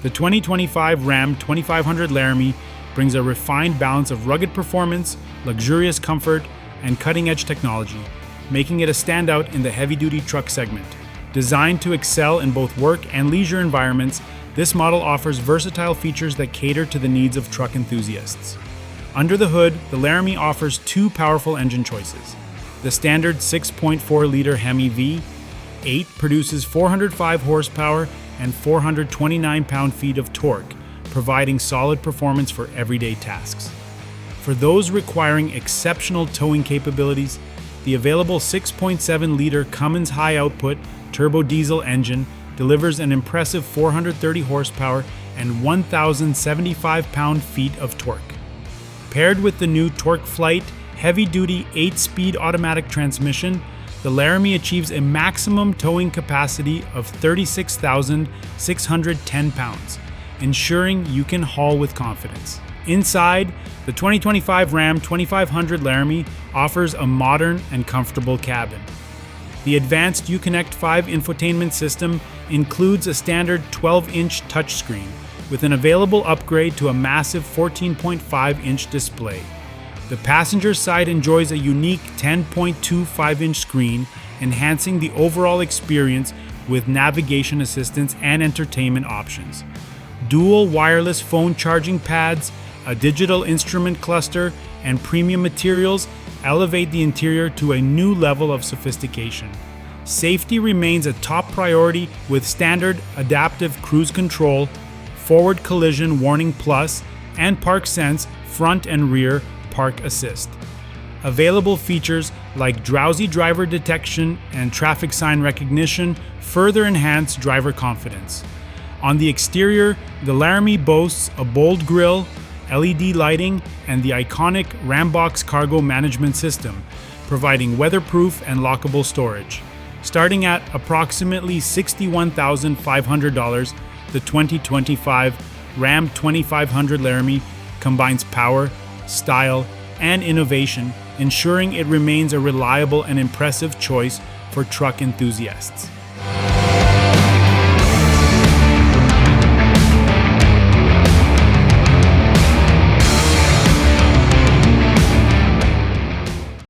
The 2025 Ram 2500 Laramie brings a refined balance of rugged performance, luxurious comfort, and cutting-edge technology, making it a standout in the heavy-duty truck segment. Designed to excel in both work and leisure environments, this model offers versatile features that cater to the needs of truck enthusiasts. Under the hood, the Laramie offers two powerful engine choices. The standard 6.4-liter HEMI V-8 produces 405 horsepower and 429 pound-feet of torque, providing solid performance for everyday tasks. For those requiring exceptional towing capabilities, the available 6.7-liter Cummins High-Output Turbo Diesel engine delivers an impressive 430 horsepower and 1,075 pound-feet of torque. Paired with the new TorqueFlite heavy-duty 8-speed automatic transmission, the Laramie achieves a maximum towing capacity of 36,610 pounds, ensuring you can haul with confidence. Inside, the 2025 Ram 2500 Laramie offers a modern and comfortable cabin. The advanced Uconnect 5 infotainment system includes a standard 12-inch touchscreen with an available upgrade to a massive 14.5-inch display. The passenger side enjoys a unique 10.25-inch screen, enhancing the overall experience with navigation assistance and entertainment options. Dual wireless phone charging pads, a digital instrument cluster, and premium materials elevate the interior to a new level of sophistication. Safety remains a top priority with standard adaptive cruise control, forward collision warning plus, and Park Sense front and rear park assist. Available features like drowsy driver detection and traffic sign recognition further enhance driver confidence. On the exterior, the Laramie boasts a bold grille, LED lighting, and the iconic Rambox cargo management system, providing weatherproof and lockable storage. Starting at approximately $61,500, the 2025 Ram 2500 Laramie combines power, style, and innovation, ensuring it remains a reliable and impressive choice for truck enthusiasts.